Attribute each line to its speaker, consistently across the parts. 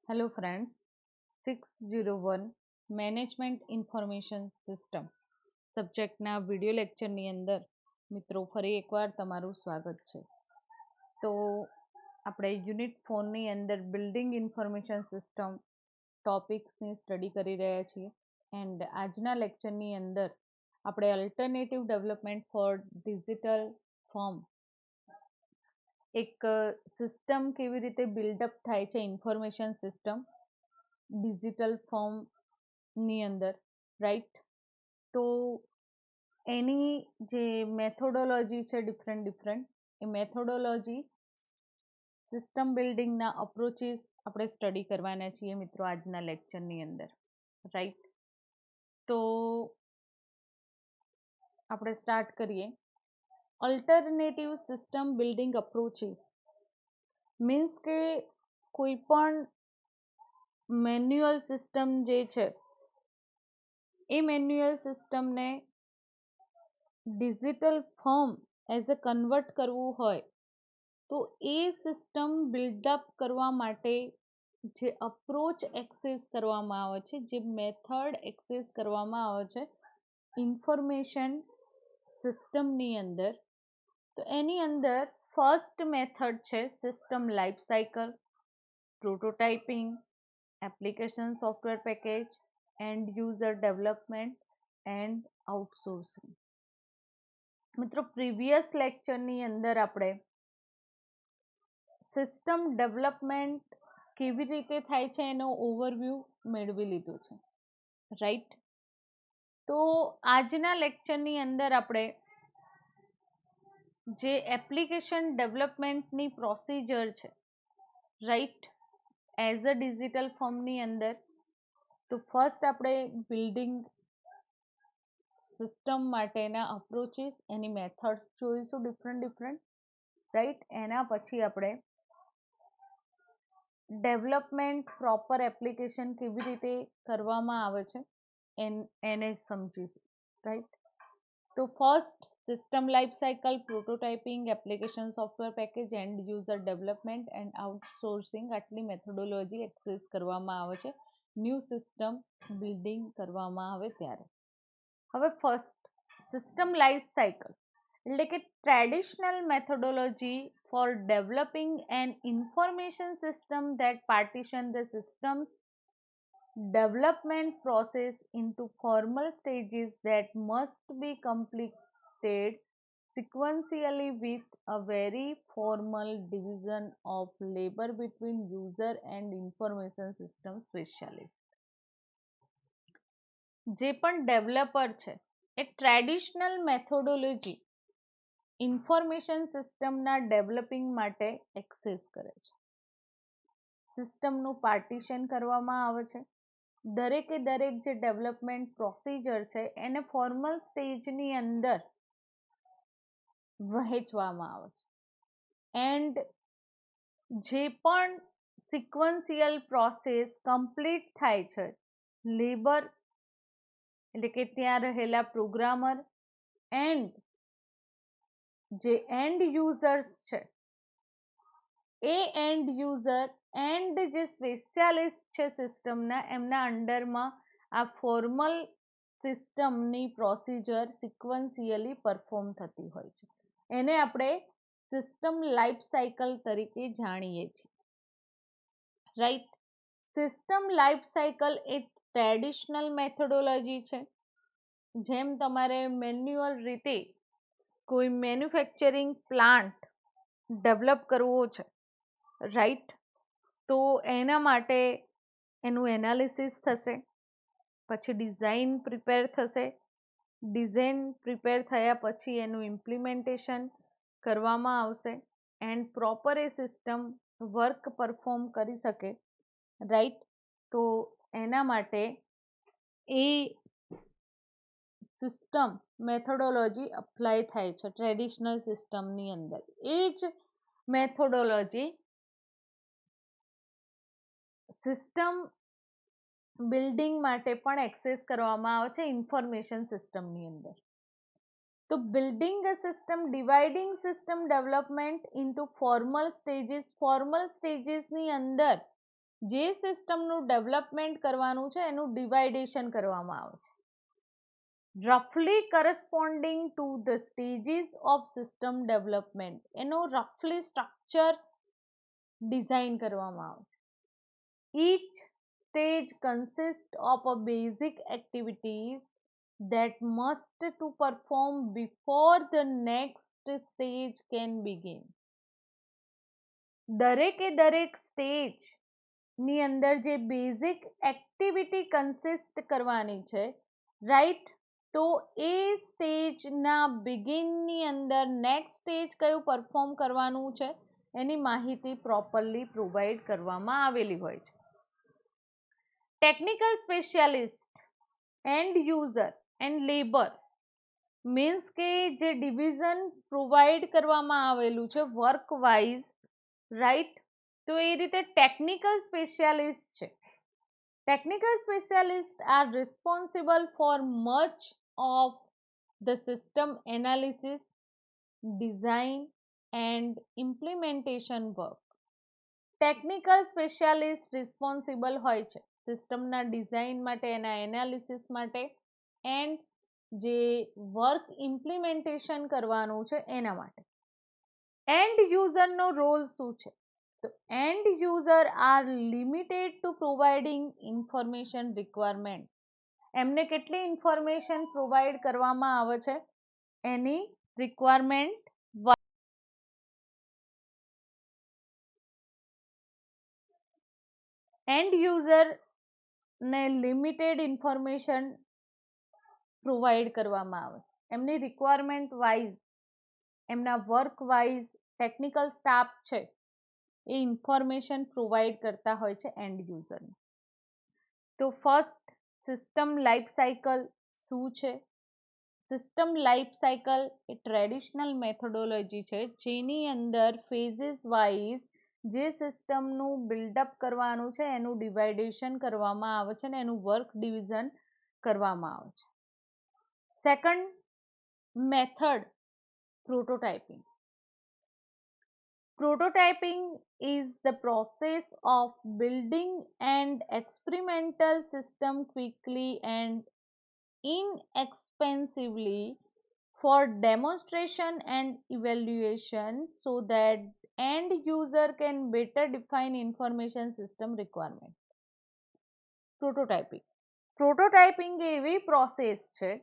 Speaker 1: Hello friends 601 management information system સબ્જેક્ટના video લેક્ચરની અંદર મિત્રો ફરી એકવાર તમારું સ્વાગત છે. તો આપણે યુનિટ 4ની અંદર બિલ્ડિંગ ઇન્ફોર્મેશન સિસ્ટમ ટોપિક્સની સ્ટડી કરી રહ્યા છીએ એન્ડ આજના લેક્ચરની અંદર આપણે alternative development four digital form એક સિસ્ટમ કેવી રીતે બિલ્ડઅપ થાય છે ઇન્ફોર્મેશન સિસ્ટમ ડિજિટલ ફોર્મની અંદર, રાઈટ? તો એની જે મેથોડોલોજી છે ડિફરન્ટ એ મેથોડોલોજી સિસ્ટમ બિલ્ડિંગના અપ્રોચીસ આપણે સ્ટડી કરવાના છીએ મિત્રો આજના લેક્ચરની અંદર, રાઈટ? તો આપણે સ્ટાર્ટ કરીએ. Alternative system building approaches means કે કોઈ પણ મેન્યુઅલ સિસ્ટમ જે છે એ મેન્યુઅલ સિસ્ટમને digital form as a convert કરવું હોય તો એ સિસ્ટમ બિલ્ડઅપ કરવા માટે જે અપ્રોચ એક્સેસ કરવામાં આવે છે, જે મેથડ એક્સેસ કરવામાં આવે છે ઇન્ફોર્મેશન સિસ્ટમની અંદર, તો એની અંદર ફર્સ્ટ મેથડ છે system life cycle, prototyping, application software package, and user development and outsourcing. મિત્રો પ્રીવિયસ લેક્ચરની અંદર આપણે સિસ્ટમ ડેવલપમેન્ટ કેવી રીતે થાય છે એનો ઓવરવ્યૂ મેળવી લીધું છે, રાઈટ? તો આજના લેક્ચરની અંદર આપણે જે એપ્લિકેશન ડેવલપમેન્ટની પ્રોસિજર છે, રાઈટ, એઝ અ ડિજિટલ ફોર્મની અંદર, તો ફર્સ્ટ આપણે બિલ્ડિંગ સિસ્ટમ માટેના અપ્રોચીસ, એની મેથડ્સ જોઈશું ડિફરન્ટ, રાઈટ? એના પછી આપણે ડેવલપમેન્ટ પ્રોપર એપ્લિકેશન કેવી રીતે કરવામાં આવે છે એને સમજીશું, રાઈટ? તો first system life cycle, prototyping, application software package, and user development and outsourcing, આટલી મેથોડોલોજી એક્સેસ કરવામાં આવે છે ન્યૂ સિસ્ટમ બિલ્ડિંગ કરવામાં આવે ત્યારે. હવે ફર્સ્ટ સિસ્ટમ લાઈફ સાયકલ એટલે કે traditional methodology for developing an information system that partition the system's development process into formal stages that must be completed sequentially with a very formal division of labor between user and information system specialist. જે પણ developer છે એ traditional methodology information સિસ્ટમના developing માટે access કરે છે. સિસ્ટમનું partition કરવામાં આવે છે. દરેકે દરેક જે ડેવલપમેન્ટ પ્રોસિજર છે એને ફોર્મલ સ્ટેજની અંદર વહેંચવામાં આવે છે એન્ડ જે પણ સિક્વન્શિયલ પ્રોસેસ કમ્પ્લીટ થાય છે, લેબર એટલે કે ત્યાં રહેલા પ્રોગ્રામર એન્ડ જે એન્ડ યુઝર્સ છે એ એન્ડ યુઝર એન્ડ જે સ્પેશિયાલિસ્ટ છે સિસ્ટમના, એમના અંડરમાં આ ફોર્મલ સિસ્ટમની પ્રોસિજર સિક્વન્શિયલી પરફોર્મ થતી હોય છે. એને આપણે સિસ્ટમ લાઈફ સાયકલ તરીકે જાણીએ છીએ, રાઈટ? સિસ્ટમ લાઈફ સાયકલ એ ટ્રેડિશનલ મેથોડોલોજી છે. જેમ તમારે મેન્યુઅલ રીતે કોઈ મેન્યુફેક્ચરિંગ પ્લાન્ટ ડેવલપ કરવો છે, રાઈટ? તો એના માટે એનું એનાલિસિસ થશે, પછી ડિઝાઇન પ્રિપેર થશે, ડિઝાઇન પ્રિપેર થયા પછી એનું ઇમ્પ્લિમેન્ટેશન કરવામાં આવશે and proper A system work perform કરી શકે, રાઈટ? તો એના માટે એ સિસ્ટમ મેથોડોલોજી અપ્લાય થાય છે ટ્રેડિશનલ સિસ્ટમની અંદર. એ જ મેથોડોલોજી સિસ્ટમ બિલ્ડિંગ માટે પણ એક્સેસ કરવામાં આવે છે ઇન્ફોર્મેશન સિસ્ટમની અંદર. તો building a system, dividing system development into formal stages. Formal સ્ટેજીસની અંદર જે સિસ્ટમનું ડેવલપમેન્ટ કરવાનું છે એનું ડિવાઇડેશન કરવામાં આવે છે. રફલી corresponding to the stages of system development, એનો રફલી સ્ટ્રક્ચર ડિઝાઇન કરવામાં આવે છે. Each stage consists of a basic activities that must to perform before the next stage can begin. દરેકે દરેક સ્ટેજ ની અંદર જે બેઝિક એક્ટિવિટી કન્સિસ્ટ કરવાની છે, રાઈટ, તો એ સ્ટેજના બિગિનની અંદર નેક્સ્ટ સ્ટેજ કયું પરફોર્મ કરવાનું છે એની માહિતી પ્રોપરલી પ્રોવાઈડ કરવામાં આવેલી હોય છે. Technical specialist, and user and labour means કે જે ડિવિઝન પ્રોવાઈડ કરવામાં આવેલું છે વર્ક વાઇઝ, રાઈટ, તો એ રીતે ટેકનિકલ સ્પેશિયાલિસ્ટ છે. Technical specialist R responsible four much of the system analysis, design and implementation work. Technical specialist responsible હોય છે સિસ્ટમના ડિઝાઇન માટે, એના એનાલિસિસ માટે એન્ડ જે વર્ક ઇમ્પ્લિમેન્ટેશન કરવાનું છે એના માટે. એન્ડ યુઝરનો રોલ શું છે? તો end user are limited to providing information requirement. એમને કેટલી ઇન્ફોર્મેશન પ્રોવાઈડ કરવામાં આવે છે એની રિક્વાયરમેન્ટ. એન્ડ યુઝરને લિમિટેડ ઇન્ફોર્મેશન પ્રોવાઈડ કરવામાં આવે છે. એમની રિક્વાયરમેન્ટ વાઇઝ, એમના વર્ક વાઇઝ ટેકનિકલ સ્ટાફ છે એ ઇન્ફોર્મેશન પ્રોવાઈડ કરતા હોય છે એન્ડ યુઝરને. તો ફર્સ્ટ, સિસ્ટમ લાઈફ સાયકલ શું છે? સિસ્ટમ લાઈફ સાયકલ એ ટ્રેડિશનલ મેથોડોલોજી છે જેની અંદર ફેઝિસ વાઇઝ જે સિસ્ટમનું બિલ્ડઅપ કરવાનું છે એનું ડિવાઇડેશન કરવામાં આવે છે અને એનું વર્ક ડિવિઝન કરવામાં આવે છે. Second method, prototyping. Prototyping is the process of building an experimental system quickly and inexpensively for demonstration and evaluation so that end user can better define information system requirement. Prototyping એવી process છે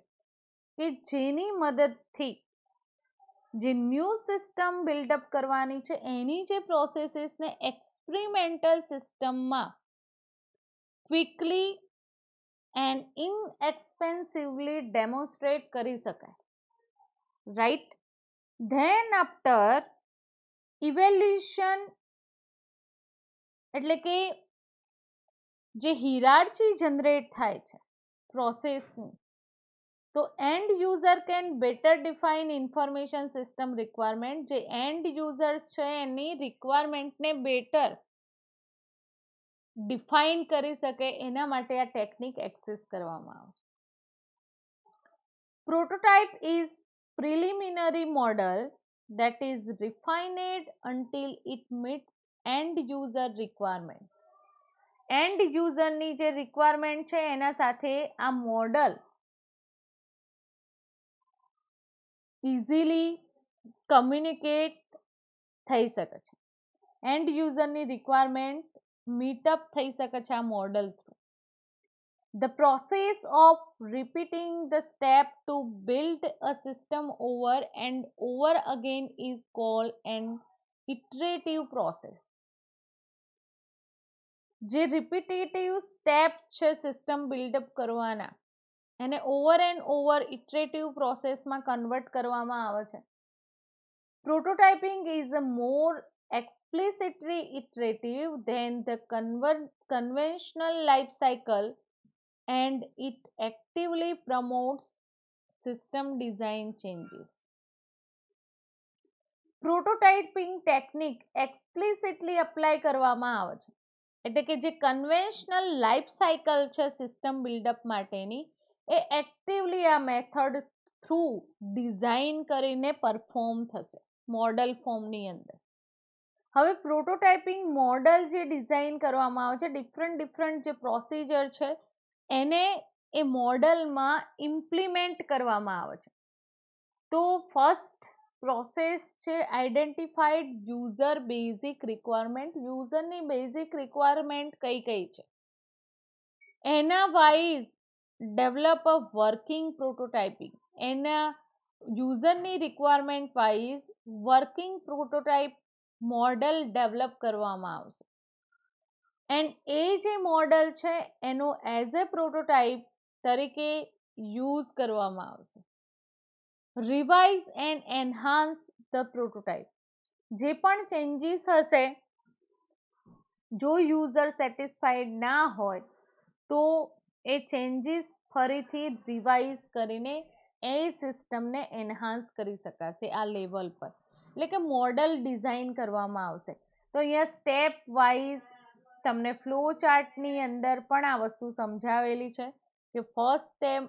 Speaker 1: કે જેની મદદથી જે new system build-up કરવાની છે એની જે પ્રોસેસીસને experimental સિસ્ટમમાં ક્વિકલી એન્ડ ઇનએક્સપેન્સિવલી ડેમોન્સ્ટ્રેટ કરી શકાય, રાઈટ. ધેન આફ્ટર ઇવેલ્યુશન, એટલે કે જે હિરાર્ચી જનરેટ થાય છે પ્રોસેસની, તો end user can better define information system requirement. જે એન્ડ યુઝર છે એની રિક્વાયરમેન્ટને બેટર ડિફાઇન કરી શકે એના માટે આ ટેકનિક એક્સેસ કરવામાં આવે છે. Prototype is preliminary model that is refined until it meets end user requirement. End યુઝરની જે રિક્વાયરમેન્ટ છે એના સાથે આ મોડલ ઇઝીલી કમ્યુનિકેટ થઈ શકે છે. એન્ડ યુઝરની રિક્વાયરમેન્ટ મીટઅપ થઈ શકે છે આ model through. The process of repeating the step to build a system over and over again is called an iterative process. જે રિપીટેટિવ સ્ટેપ છે સિસ્ટમ બિલ્ડઅપ કરવાના એને ઓવર એન્ડ ઓવર ઇટરેટિવ પ્રોસેસમાં convert કરવામાં આવે છે. Prototyping is a more explicitly iterative than the conventional life cycle and it actively promotes system design changes. Prototyping technique explicitly apply કરવામાં આવે છે, એટલે કે જે કન્વેન્શનલ લાઈફ સાયકલ છે સિસ્ટમ બિલ્ડઅપ માટેની એ એક્ટિવલી આ મેથડ થ્રુ ડિઝાઇન કરીને પરફોર્મ થશે મોડલ ફોર્મની અંદર. હવે પ્રોટોટાઇપિંગ મોડલ જે ડિઝાઇન કરવામાં આવે છે, ડિફરન્ટ જે પ્રોસિજર છે એને એ મોડલમાં ઇમ્પ્લિમેન્ટ કરવામાં આવે છે. તો ફર્સ્ટ પ્રોસેસ છે આઈડેન્ટિફાઈડ યુઝર બેઝિક રિક્વાયરમેન્ટ. યુઝરની બેઝિક રિક્વાયરમેન્ટ કઈ કઈ છે એના wise develop a working prototyping. એના યુઝરની requirement wise working prototype model develop કરવામાં આવશે. એન્ડ એ જે મોડલ છે એનો એઝ એ પ્રોટોટાઇપ તરીકે યુઝ કરવામાં આવશે. Revise and enhance the prototype. જે પણ ચેન્જીસ હશે, જો યુઝર સેટિસ્ફાઈડ ના હોય તો એ ચેન્જીસ ફરીથી રિવાઇઝ કરીને એ સિસ્ટમને એન્હાન્સ કરી શકાશે આ લેવલ પર. એટલે કે મોડલ ડિઝાઇન કરવામાં આવશે. તો અહીંયા સ્ટેપ વાઇઝ તમને ફ્લો ચાર્ટની અંદર પણ આ વસ્તુ સમજાવેલી છે કે first step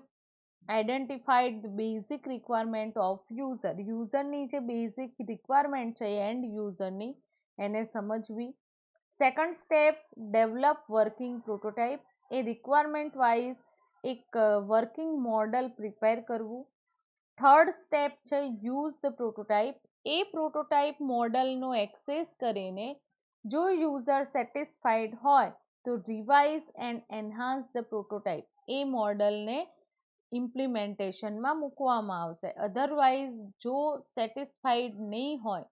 Speaker 1: identified the basic requirement of user. યુઝરની જે બેઝિક રિક્વાયરમેન્ટ છે એન્ડ યુઝરની એને સમજવી. Second step develop working prototype. એ રિક્વાયરમેન્ટ વાઇઝ એક વર્કિંગ મોડલ પ્રિપેર કરવું. થર્ડ સ્ટેપ છે યુઝ ધ પ્રોટોટાઇપ. એ પ્રોટોટાઇપ મોડલનો એક્સેસ કરીને જો યુઝર સેટિસ્ફાઈડ હોય તો revise and enhance the prototype. એ મોડલને ઇમ્પ્લિમેન્ટેશનમાં મૂકવામાં આવશે. અધરવાઇઝ જો સેટિસ્ફાઈડ નહીં હોય,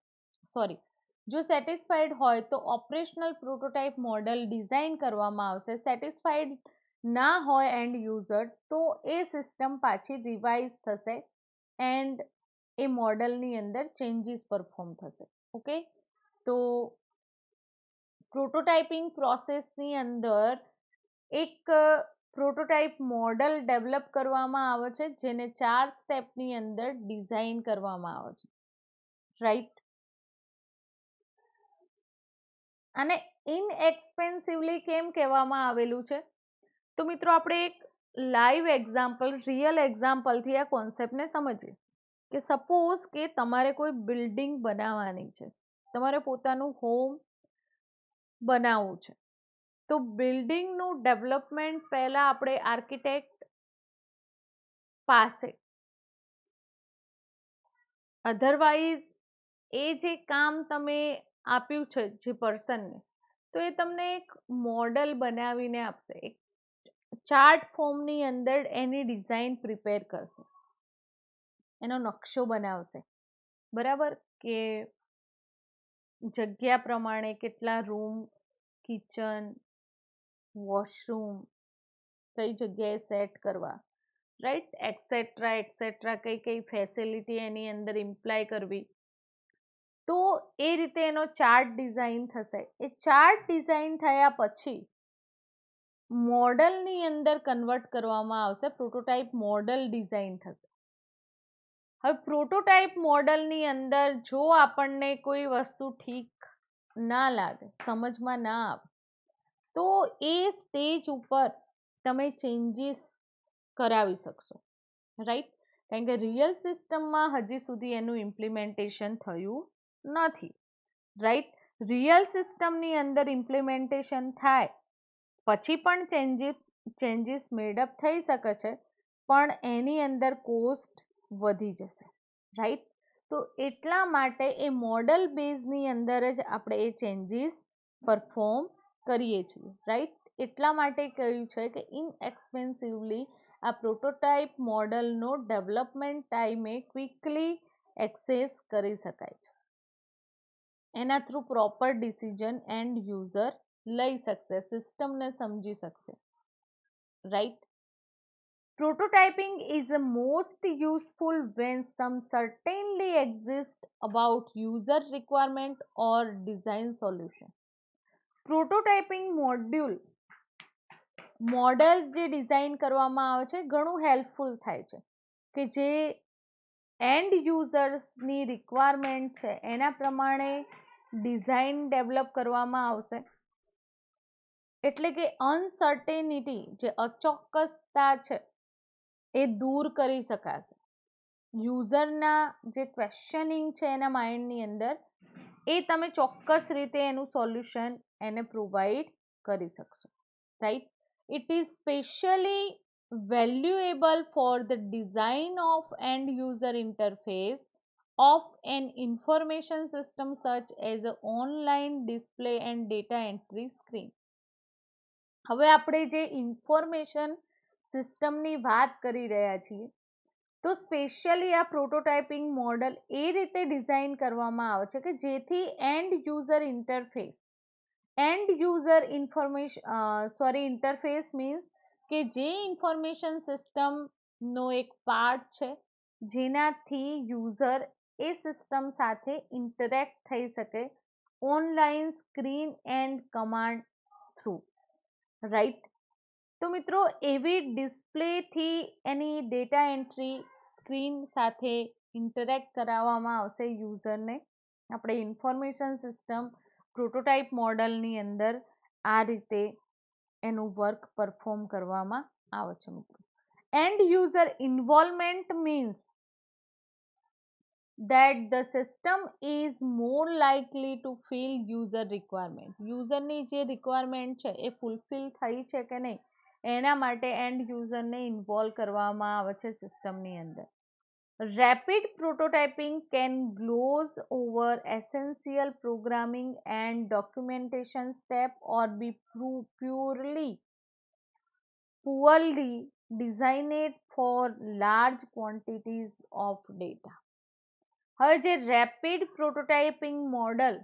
Speaker 1: જો સેટિસ્ફાઈડ હોય તો ઓપરેશનલ પ્રોટોટાઇપ મોડલ ડિઝાઇન કરવામાં આવશે. સેટિસ્ફાઈડ ના હોય એન્ડ યુઝર તો એ સિસ્ટમ પાછી રિવાઇઝ થશે એન્ડ એ મોડલની અંદર ચેન્જીસ પરફોર્મ થશે. ઓકે, તો પ્રોટોટાઇપિંગ પ્રોસેસની અંદર એક પ્રોટોટાઇપ મોડલ ડેવલપ કરવામાં આવે છે જેને 4 સ્ટેપની અંદર ડિઝાઇન કરવામાં આવે છે, રાઈટ. અને ઇનએક્સપેન્સિવલી કેમ કહેવામાં આવેલું છે? તો મિત્રો આપણે એક લાઈવ એક્ઝામ્પલ, રિયલ એક્ઝામ્પલથી આ કોન્સેપ્ટને સમજીએ. કે સપોઝ કે તમારે કોઈ બિલ્ડિંગ બનાવવાની છે, તમારે પોતાનું હોમ બનાવવું છે. તો બિલ્ડિંગનું ડેવલપમેન્ટ પહેલા આપણે આર્કિટેક્ટ પાસે, અધરવાઇઝ એ જે કામ તમે આપ્યું છે જે પર્સનને, તો એ તમને એક મોડલ બનાવીને આપશે, એક ચાર્ટ ફોર્મની અંદર એની ડિઝાઇન પ્રિપેર કરશે, એનો નકશો બનાવશે, બરાબર. કે જગ્યા પ્રમાણે કેટલા રૂમ, કિચન, વોશરૂમ કઈ જગ્યાએ સેટ કરવા, રાઈટ, એક્સેટ્રા એક્સેટ્રા, કઈ કઈ ફેસિલિટી એની અંદર ઇમ્પ્લાય કરવી. તો એ રીતે એનો ચાર્ટ ડિઝાઇન થશે. એ ચાર્ટ ડિઝાઇન થયા પછી મોડલની અંદર કન્વર્ટ કરવામાં આવશે, પ્રોટોટાઇપ મોડલ ડિઝાઇન થશે. હવે પ્રોટોટાઇપ મોડલની અંદર જો આપણને કોઈ વસ્તુ ઠીક ના લાગે, સમજમાં ના આવે, તો એ સ્ટેજ ઉપર તમે ચેન્જીસ કરાવી શકશો, રાઈટ. કારણ કે રિયલ સિસ્ટમમાં હજી સુધી એનું ઇમ્પ્લિમેન્ટેશન થયું નથી, રાઈટ. રિયલ સિસ્ટમની અંદર ઇમ્પ્લિમેન્ટેશન થાય પછી પણ ચેન્જીસ મેડઅપ થઈ શકે છે, પણ એની અંદર કોસ્ટ વધી જશે, રાઈટ. તો એટલા માટે એ મોડલ બેઝની અંદર જ આપણે એ ચેન્જીસ પરફોર્મ કરીએ છીએ, રાઈટ. એટલા માટે કહ્યું છે કે ઇનએક્સપેન્સિવલી આ પ્રોટોટાઇપ મોડલનો ડેવલપમેન્ટ ટાઈમે ક્વિકલી એક્સેસ કરી શકાય છે. એના through proper decision and user લઈ શકશે, સિસ્ટમને સમજી શકશે, right. Prototyping is the most useful when some certainly exists about user requirement or design solution. Prototyping models જે ડિઝાઇન કરવામાં આવે છે ઘણું હેલ્પફુલ થાય છે કે જે એન્ડ યુઝર્સની રિક્વાયરમેન્ટ છે એના પ્રમાણે ડિઝાઇન ડેવલપ કરવામાં આવશે. એટલે કે અનસર્ટેનિટી, જે અચોક્કસતા છે એ દૂર કરી શકાશે. યુઝરના જે ક્વેશ્ચનિંગ છે એના માઇન્ડની અંદર એ તમે ચોક્કસ રીતે એનું સોલ્યુશન એને પ્રોવાઈડ કરી શકશો, right. It is specially valuable for the design of end user interface of an information system such as a online display and data entry screen. હવે આપણે જે ઇન્ફોર્મેશન સિસ્ટમની વાત કરી રહ્યા છીએ, તો સ્પેશિયલી આ પ્રોટોટાઇપિંગ મોડલ એ રીતે ડિઝાઇન કરવામાં આવે છે કે જેથી and user interface, and user interface means કે જે ઇન્ફોર્મેશન સિસ્ટમનો એક પાર્ટ છે જેનાથી યુઝર એ સિસ્ટમ સાથે ઇન્ટરેક્ટ થઈ શકે online screen and command through, right. તો મિત્રો એવી ડિસ્પ્લેથી એની ડેટા એન્ટ્રી સ્ક્રીન સાથે ઇન્ટરેક્ટ કરાવવામાં આવશે યુઝરને. આપણે ઇન્ફોર્મેશન સિસ્ટમ પ્રોટોટાઇપ મોડલની અંદર આ રીતે એનું વર્ક પરફોર્મ કરવામાં આવે છે મિત્રો. And user involvement means that the system is more likely to fill user requirement. યુઝરની જે રિક્વાયરમેન્ટ છે એ ફૂલફિલ થઈ છે કે નહીં એના માટે એન્ડ યુઝરને ઇન્વોલ્વ કરવામાં આવે છે સિસ્ટમની અંદર. Rapid prototyping can gloss over essential programming and documentation step or be poorly designed for large quantities of data. હવે જે રેપિડ પ્રોટોટાઇપિંગ મોડલ,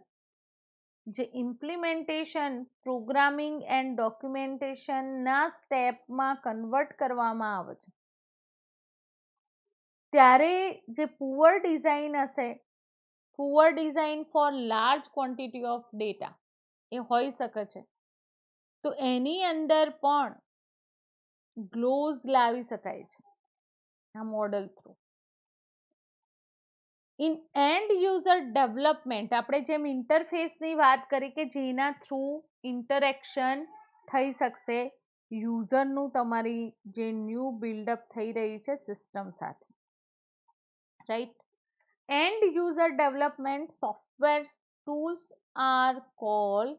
Speaker 1: જે ઇમ્પ્લિમેન્ટેશન, પ્રોગ્રામિંગ એન્ડ ડોક્યુમેન્ટેશનના સ્ટેપમાં કન્વર્ટ કરવામાં આવે છે, ત્યારે જે પુઅર ડિઝાઇન હશે, poor design for large quantity of data એ હોઈ શકે છે, તો એની અંદર પણ ગ્લોઝ લાવી શકાય છે આ model through. In and user development, આપણે જેમ ઇન્ટરફેસની વાત કરી કે જેના થ્રુ ઇન્ટરેક્શન થઈ શકશે યુઝરનું તમારી જે ન્યૂ બિલ્ડઅપ થઈ રહી છે સિસ્ટમ સાથે, right. End user development software tools are called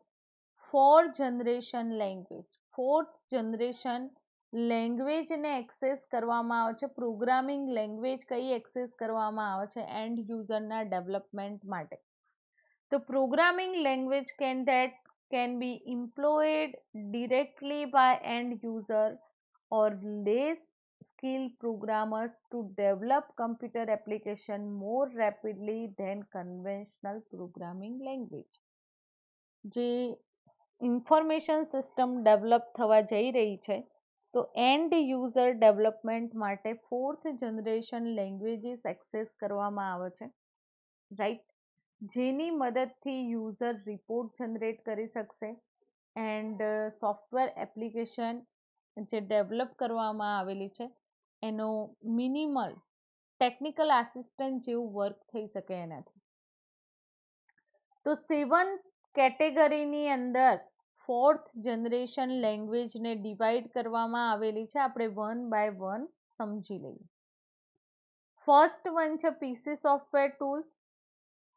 Speaker 1: fourth generation language. Fourth generation લેંગ્વેજને એક્સેસ કરવામાં આવે છે, પ્રોગ્રામિંગ લેંગ્વેજ કઈ એક્સેસ કરવામાં આવે છે એન્ડ યુઝરના ડેવલપમેન્ટ માટે. તો programming language can be employed directly by end user or less skilled programmers to develop computer application more rapidly than conventional programming language. જે ઇન્ફોર્મેશન સિસ્ટમ ડેવલપ થવા જઈ રહી છે, તો એન્ડ યુઝર ડેવલપમેન્ટ માટે fourth generation languages access કરવામાં આવે છે, રાઈટ. જેની મદદથી યુઝર રિપોર્ટ જનરેટ કરી શકશે એન્ડ સોફ્ટવેર એપ્લિકેશન જે ડેવલપ કરવામાં આવેલી છે એનો મિનિમલ ટેકનિકલ આસિસ્ટન્ટ જેવું વર્ક થઈ શકે એનાથી. તો 7 કેટેગરીની અંદર ફોર્થ જનરેશન લેંગ્વેજને ડિવાઈડ કરવામાં આવેલી છે, આપણે વન બાય વન સમજી લઈએ. ફર્સ્ટ વન છે પીસી સોફ્ટવેર ટૂલ્સ,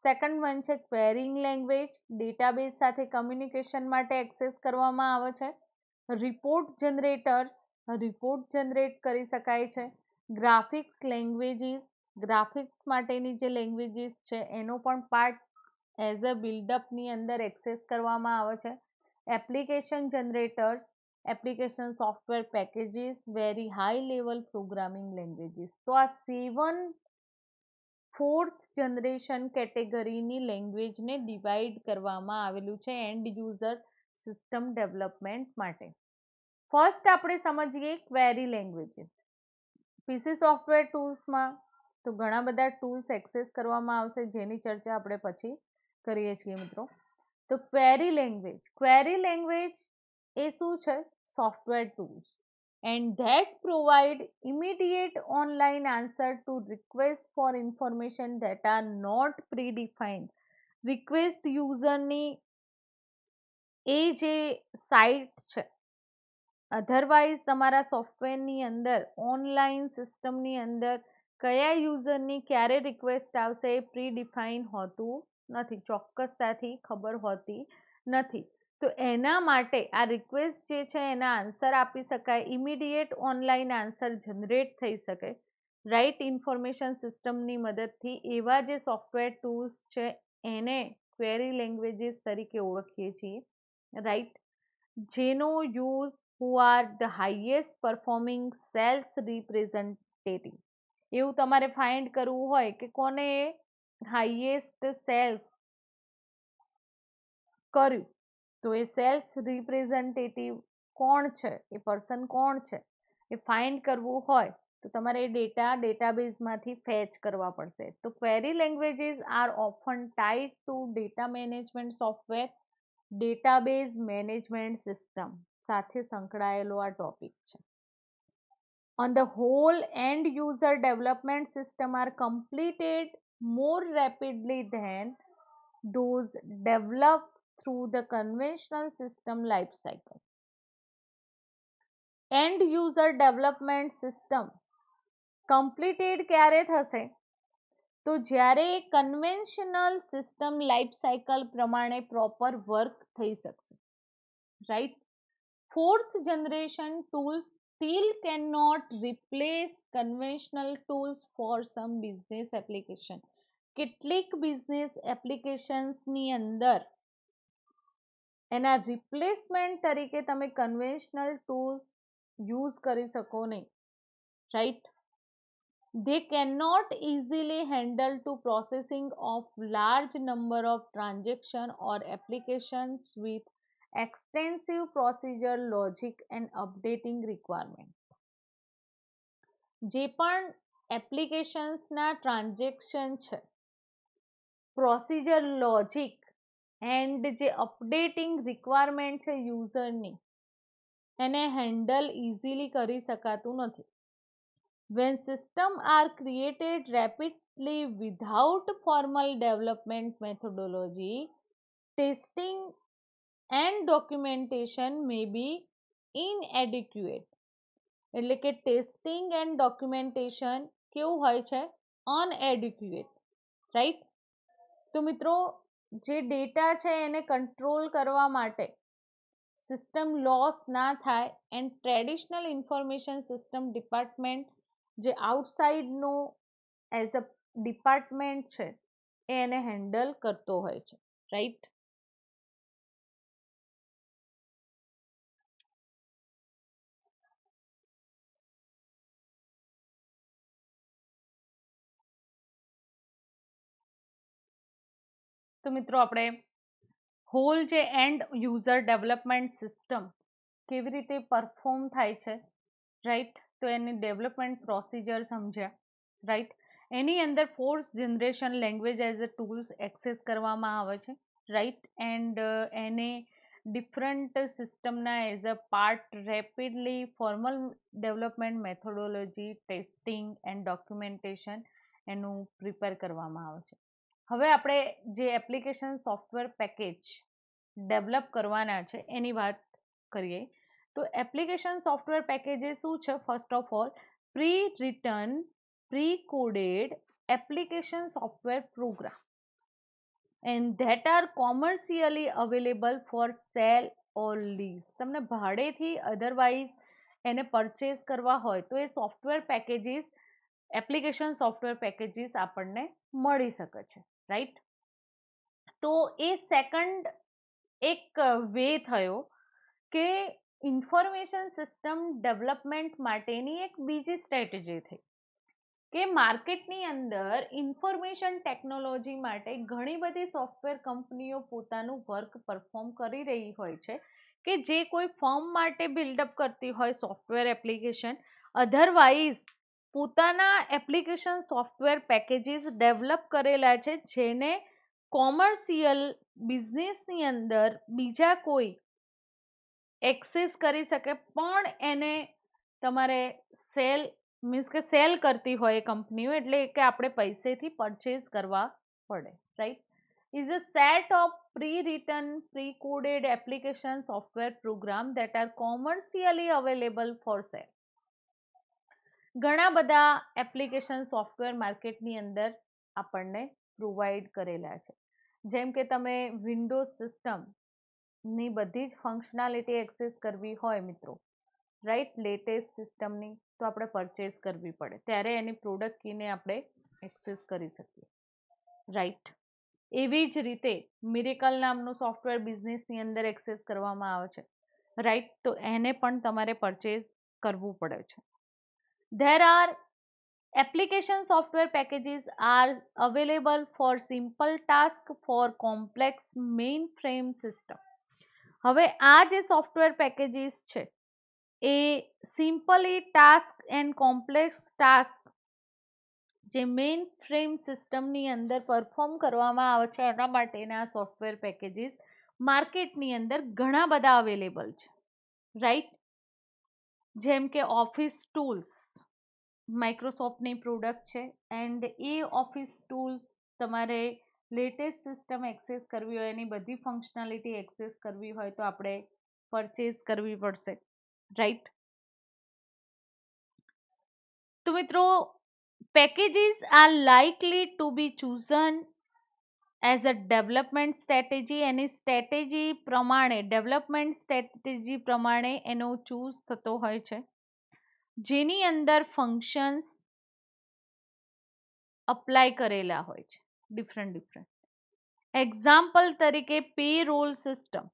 Speaker 1: સેકન્ડ વન છે ક્વેરીંગ લેંગ્વેજ, ડેટાબેઝ સાથે કમ્યુનિકેશન માટે એક્સેસ કરવામાં આવે છે. રિપોર્ટ જનરેટર્સ, રિપોર્ટ જનરેટ કરી શકાય છે. ગ્રાફિક્સ લેંગ્વેજીસ, ગ્રાફિક્સ માટેની જે લેંગ્વેજીસ છે એનો પણ પાર્ટ એઝ અ બિલ્ડઅપની અંદર એક્સેસ કરવામાં આવે છે. Application generators, application software packages, very high level programming languages. તો આ 7 ફોર્થ જનરેશન કેટેગરીની લેંગ્વેજને ડિવાઈડ કરવામાં આવેલું છે એન્ડ યુઝર સિસ્ટમ ડેવલપમેન્ટ માટે. ફર્સ્ટ આપણે સમજીએ ક્વેરી લેંગ્વેજીસ. પીસી સોફ્ટવેર ટૂલ્સમાં તો ઘણા બધા ટૂલ્સ એક્સેસ કરવામાં આવશે જેની ચર્ચા આપણે પછી કરીએ છીએ મિત્રો. તો ક્વેરી લેંગ્વેજ એ શું છે? Software tools and that provide immediate online answer to requests for information that are not predefined. Request યુઝરની એ જે સાઇટ છે, અધરવાઇઝ તમારા સોફ્ટવેરની અંદર ઓનલાઈન સિસ્ટમની અંદર કયા યુઝરની ક્યારે રિક્વેસ્ટ આવશે એ પ્રી ડિફાઇન હોતું નથી, ચોક્કસતાથી ખબર હોતી નથી. તો એના માટે આ રિક્વેસ્ટ જે છે એના આન્સર આપી શકાય, ઇમિડિયેટ ઓનલાઈન આન્સર જનરેટ થઈ શકે રાઈટ ઇન્ફોર્મેશન સિસ્ટમની મદદથી. એવા જે સોફ્ટવેર ટૂલ્સ છે એને ક્વેરી લેંગ્વેજીસ તરીકે ઓળખીએ છીએ રાઈટ, જેનો use who are the highest performing sales representative. એવું તમારે ફાઇન્ડ કરવું હોય કે કોને હાઈએસ્ટ સેલ્સ કર્યું, તો એ સેલ્સ રિપ્રેઝન્ટેટિવ કોણ છે, એ પર્સન કોણ છે, એ ફાઇન્ડ કરવું હોય તો તમારે એ ડેટાબેઝમાંથી ફેચ કરવા પડશે. તો query languages are often tied to data management software, database management system સાથે સંકળાયેલો આ ટોપિક છે. On the whole, end user development system are completed more rapidly than those developed through the conventional system life cycle. End user development system completed ક્યારે થશે, તો જ્યારે conventional system life cycle પ્રમાણે proper work થઈ શકશે right. Fourth generation tools still cannot replace conventional tools for some business application. કેટલીક business એપ્લિકેશન્સની અંદર એના રિપ્લેસમેન્ટ તરીકે તમે કન્વેન્શનલ ટૂલ્સ યુઝ કરી શકો નહીં right. they cannot easily handle to processing of large number of transaction or applications with extensive procedure logic and updating requirement. જે પણ એપ્લિકેશન્સના ટ્રાન્ઝેક્શન છે, પ્રોસિજર લોજિક એન્ડ જે અપડેટિંગ રિક્વાયરમેન્ટ છે યુઝરની, એને હેન્ડલ ઇઝીલી કરી શકાતું નથી. when systems are created rapidly without formal development methodology, testing and documentation may be inadequate. એટલે કે ટેસ્ટિંગ એન્ડ ડોક્યુમેન્ટેશન કેવું હોય છે, અનએડ્યુકેટ રાઈટ. તો મિત્રો જે ડેટા છે એને કંટ્રોલ કરવા માટે સિસ્ટમ લોસ ના થાય and traditional information system department જે આઉટસાઇડનો એઝ અ ડિપાર્ટમેન્ટ છે એ એને હેન્ડલ કરતો હોય છે રાઈટ. તો મિત્રો આપણે હોલ જે એન્ડ યુઝર ડેવલપમેન્ટ સિસ્ટમ કેવી રીતે પરફોર્મ થાય છે રાઈટ, તો એની ડેવલપમેન્ટ પ્રોસિજર સમજ્યા રાઈટ. એની અંદર fourth generation language as a tools access કરવામાં આવે છે રાઈટ. એન્ડ એને ડિફરન્ટ સિસ્ટમના as a part rapidly formal development methodology testing and documentation એનું પ્રિપેર કરવામાં આવે છે. હવે આપણે જે એપ્લિકેશન સોફ્ટવેર પેકેજ ડેવલપ કરવાના છે એની વાત કરીએ. તો એપ્લિકેશન સોફ્ટવેર પેકેજ એ શું છે, first of all pre written pre coded application software program and that are commercially available for sale or lease. તમને ભાડેથી અધરવાઇઝ એને પરચેસ કરવા હોય તો એ software packages application software packages આપણને મળી શકે છે રાઈટ. તો એ સેકન્ડ એક વે થયો કે ઇન્ફોર્મેશન સિસ્ટમ ડેવલપમેન્ટ માટેની એક બીજી સ્ટ્રેટેજી થઈ કે માર્કેટની અંદર ઇન્ફોર્મેશન ટેકનોલોજી માટે ઘણી બધી સોફ્ટવેર કંપનીઓ પોતાનું વર્ક પરફોર્મ કરી રહી હોય છે કે જે કોઈ ફર્મ માટે બિલ્ડઅપ કરતી હોય સોફ્ટવેર એપ્લિકેશન, અધરવાઇઝ પોતાના એપ્લિકેશન સોફ્ટવેર પેકેજીસ ડેવલપ કરેલા છે જેને કોમર્શિયલ બિઝનેસની અંદર બીજા કોઈ એક્સેસ કરી શકે, પણ એને તમારે સેલ મીન્સ કે સેલ કરતી હોય કંપનીઓ, એટલે કે આપણે પૈસેથી પરચેસ કરવા પડે right. Is a set of pre written pre coded application software program that are commercially available for sale. ઘણા બધા એપ્લિકેશન સોફ્ટવેર માર્કેટની અંદર આપણને પ્રોવાઈડ કરેલા છે જેમ કે તમે વિન્ડોઝ સિસ્ટમની બધી જ ફંક્શનાલિટી એક્સેસ કરવી હોય મિત્રો, રાઈટ, લેટેસ્ટ સિસ્ટમની, તો આપણે પરચેસ કરવી પડે, ત્યારે એની પ્રોડક્ટ કીને આપણે એક્સેસ કરી શકીએ, રાઈટ. એવી જ રીતે મિરેકલ નામનું સોફ્ટવેર બિઝનેસની અંદર એક્સેસ કરવામાં આવે છે, રાઈટ, તો એને પણ તમારે પરચેસ કરવું પડે છે. There are application software packages are available for simple task for complex mainframe system. હવે આ જે સોફ્ટવેર પેકેજીસ છે એ simply task and complex task જે મેઇન ફ્રેમ સિસ્ટમની અંદર પરફોર્મ કરવામાં આવે છે એના માટેના સોફ્ટવેર પેકેજીસ માર્કેટની અંદર ઘણા બધા અવેલેબલ છે, રાઈટ. જેમ કે ઓફિસ ટૂલ્સ માઇક્રોસોફ્ટની પ્રોડક્ટ છે, એન્ડ એ ઓફિસ ટૂલ્સ તમારે લેટેસ્ટ સિસ્ટમ એક્સેસ કરવી હોય, એની બધી ફંક્શનાલિટી એક્સેસ કરવી હોય તો આપણે પરચેસ કરવી પડશે, રાઈટ. તો મિત્રો packages are likely to be chosen as a development strategy, any strategy પ્રમાણે ડેવલપમેન્ટ સ્ટ્રેટેજી પ્રમાણે એનો ચૂઝ થતો હોય છે, જેની અંદર ફંક્શન્સ અપ્લાય કરેલા હોય છે ડિફરન્ટ. એક્ઝામ્પલ તરીકે payroll system,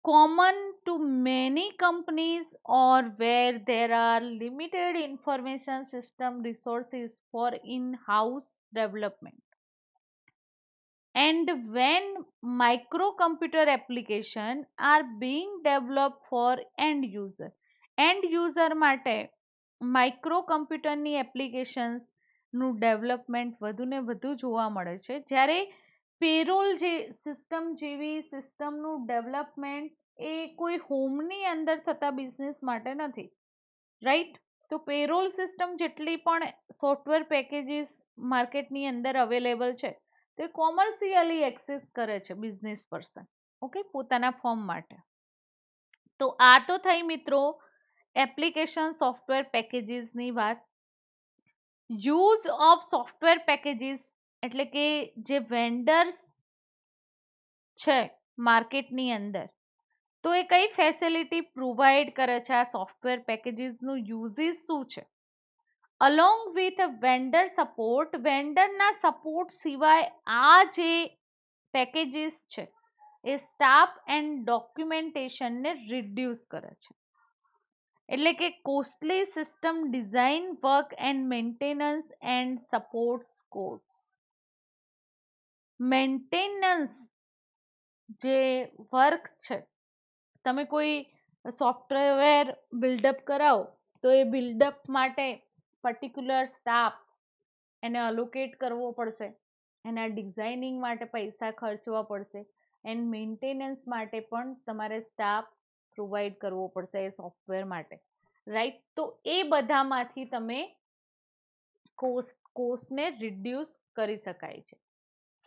Speaker 1: common to many companies or where there are limited information system resources for in-house development. And when microcomputer application are being developed for end user માટે micro કમ્પ્યુટરની એપ્લિકેશન્સનું development વધુ ને વધુ જોવા મળે છે, જ્યારે પેરોલ જે સિસ્ટમ જેવી સિસ્ટમનું ડેવલપમેન્ટ એ કોઈ હોમની અંદર થતા બિઝનેસ માટે નથી, રાઈટ. તો પેરોલ સિસ્ટમ જેટલી પણ સોફ્ટવેર પેકેજીસ માર્કેટની અંદર અવેલેબલ છે તે કોમર્શિયલી એક્સેસ કરે છે બિઝનેસ પર્સન, ઓકે, પોતાના ફોર્મ માટે. તો આ તો થઈ મિત્રો એપ્લિકેશન સોફ્ટવેર પેકેજીસની વાત. યુઝ ઓફ સોફ્ટવેર પેકેજીસ એટલે કે જે વેન્ડર્સ છે માર્કેટની અંદર, તો એ કઈ ફેસિલિટી પ્રોવાઈડ કરે છે, આ સોફ્ટવેર પેકેજીસનું યુઝિસ શું છે. અલોંગ વિથ વેન્ડર સપોર્ટ, વેન્ડરના સપોર્ટ સિવાય આ જે પેકેજીસ છે એ સ્ટાફ એન્ડ ડોક્યુમેન્ટેશનને રિડ્યુસ કરે છે. એટલે કે costly system design work and maintenance and support cost. Maintenance જે વર્ક છે, તમે કોઈ સોફ્ટવેર બિલ્ડઅપ કરાવો તો એ બિલ્ડઅપ માટે પર્ટિક્યુલર સ્ટાફ એને અલોકેટ કરવો પડશે, એના ડિઝાઇનિંગ માટે પૈસા ખર્ચવા પડશે, એન્ડ મેન્ટેનન્સ માટે પણ તમારે સ્ટાફ પ્રોવાઈડ કરવો પડશે એ સોફ્ટવેર માટે, રાઈટ. તો એ બધામાંથી તમે કોસ્ટને રિડ્યુસ કરી શકાય છે.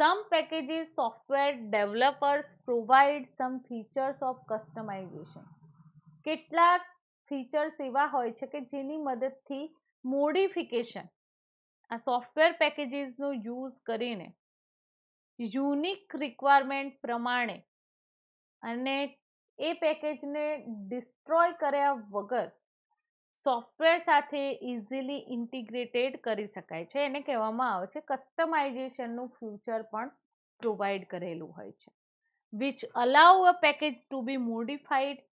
Speaker 1: Some packages software developers provide some features of customization. કેટલાક ફીચર્સ એવા હોય છે કે જેની મદદથી મોડિફિકેશન આ સોફ્ટવેર પેકેજીસનો યુઝ કરીને યુનિક રિક્વાયરમેન્ટ પ્રમાણે અને એ પેકેજને ડિસ્ટ્રોય કર્યા વગર સોફ્ટવેર સાથે ઇઝીલી ઇન્ટિગ્રેટેડ કરી શકાય છે. એને કહેવામાં આવે છે કસ્ટમાઇઝેશનનું ફ્યુચર પણ પ્રોવાઈડ કરેલું હોય છે, which allow a package to be modified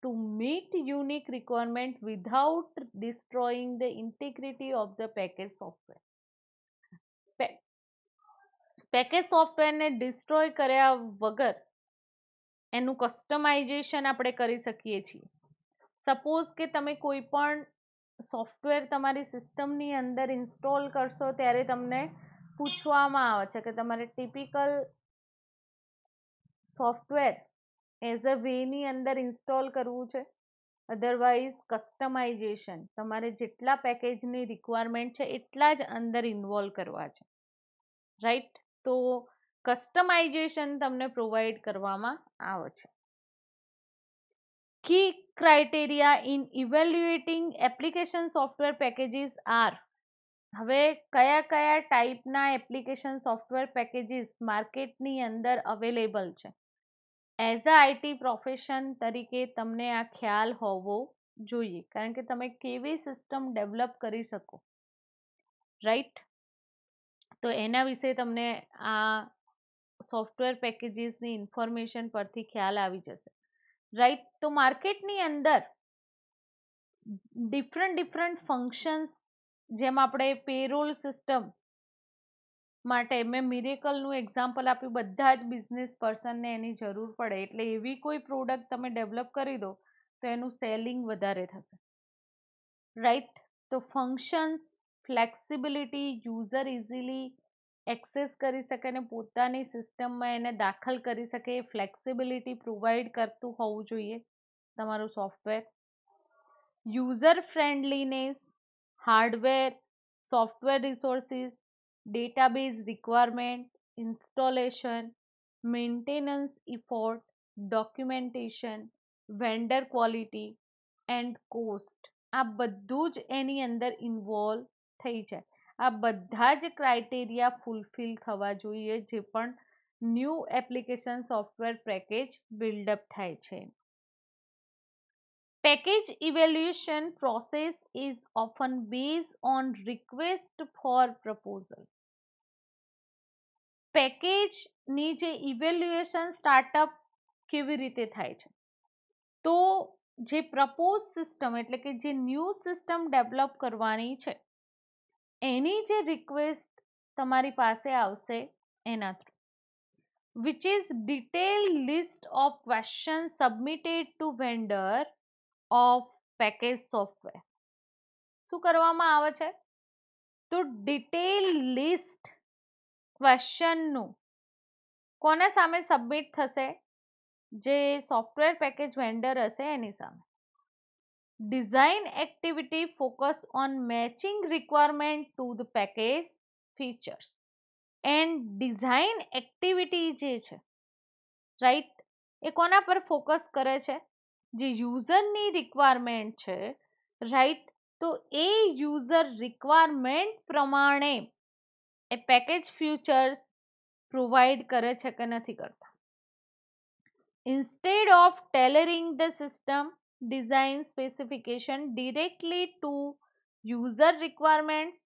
Speaker 1: to meet unique requirement without destroying the integrity of the package software. Package સોફ્ટવેરને ડિસ્ટ્રોય કર્યા વગર એનું કસ્ટમાઇઝેશન આપણે કરી શકીએ છીએ. સપોઝ કે તમે કોઈ પણ સોફ્ટવેર તમારી સિસ્ટમની અંદર ઇન્સ્ટોલ કરશો ત્યારે તમને પૂછવામાં આવે છે કે તમારે ટિપિકલ સોફ્ટવેર એઝ અ વેની અંદર ઇન્સ્ટોલ કરવું છે, અધરવાઇઝ કસ્ટમાઇઝેશન તમારે જેટલા પેકેજની રિક્વાયરમેન્ટ છે એટલા જ અંદર ઇન્વોલ્વ કરવા છે, રાઈટ. તો કસ્ટમાઇઝેશન તમને પ્રોવાઈડ કરવામાં આવે છે. Key criteria in evaluating application software packages are, હવે કયા કયા ટાઈપના એપ્લિકેશન સોફ્ટવેર પેકેજીસ માર્કેટની અંદર અવેલેબલ છે, એઝ અ આઈટી પ્રોફેશન તરીકે તમને આ ખ્યાલ હોવો જોઈએ, કારણ કે તમે કેવી સિસ્ટમ ડેવલપ કરી શકો, રાઈટ. તો એના વિશે તમને આ સોફ્ટવેર પેકેજીસની ઇન્ફોર્મેશન પરથી ખ્યાલ આવી જશે, રાઈટ. તો માર્કેટની અંદર ડિફરન્ટ ફંક્શન્સ, જેમ આપણે પેરોલ સિસ્ટમ માટે મેં મિરેકલનું એક્ઝામ્પલ આપ્યું, બધા જ બિઝનેસ પર્સનને એની જરૂર પડે, એટલે એવી કોઈ પ્રોડક્ટ તમે ડેવલપ કરી દો તો એનું સેલિંગ વધારે થશે, રાઈટ. તો functions, flexibility, user easily access કરી શકે અને પોતાની સિસ્ટમમાં એને દાખલ કરી શકે, એ ફ્લેક્સિબિલિટી પ્રોવાઈડ કરતું હોવું જોઈએ તમારું software. User friendliness, hardware, software resources, database requirement, installation, maintenance effort, documentation, vendor quality and cost, આ બધું જ એની અંદર ઇન્વોલ્વ થઈ જાય. આ બધા જ ક્રાઇટેરિયા ફૂલફિલ થવા જોઈએ જે પણ new application software package build up થાય છે. Package evaluation process is often based on request for proposal. પેકેજની જે ઇવેલ્યુએશન સ્ટાર્ટઅપ કેવી રીતે થાય છે, તો જે પ્રપોઝ સિસ્ટમ એટલે કે જે ન્યૂ સિસ્ટમ ડેવલપ કરવાની છે એની જે રિક્વેસ્ટ તમારી પાસે આવશે એના through, which is detailed list of questions submitted to vendor of package software. શું કરવામાં આવે છે, તો ડિટેલ લિસ્ટ ક્વેશ્ચનનું કોના સામે સબમિટ થશે, જે સોફ્ટવેર પેકેજ વેન્ડર હશે એની સામે. Design activity focus on matching requirement to the package features. And design activity જે છે, રાઈટ, એ કોના પર ફોકસ કરે છે, જે યુઝરની રિક્વાયરમેન્ટ છે, રાઈટ. તો એ યુઝર રિક્વાયરમેન્ટ પ્રમાણે એ પેકેજ ફ્યુચર્સ પ્રોવાઈડ કરે છે કે નથી કરતા. Instead of tailoring the system design specification directly to user requirements,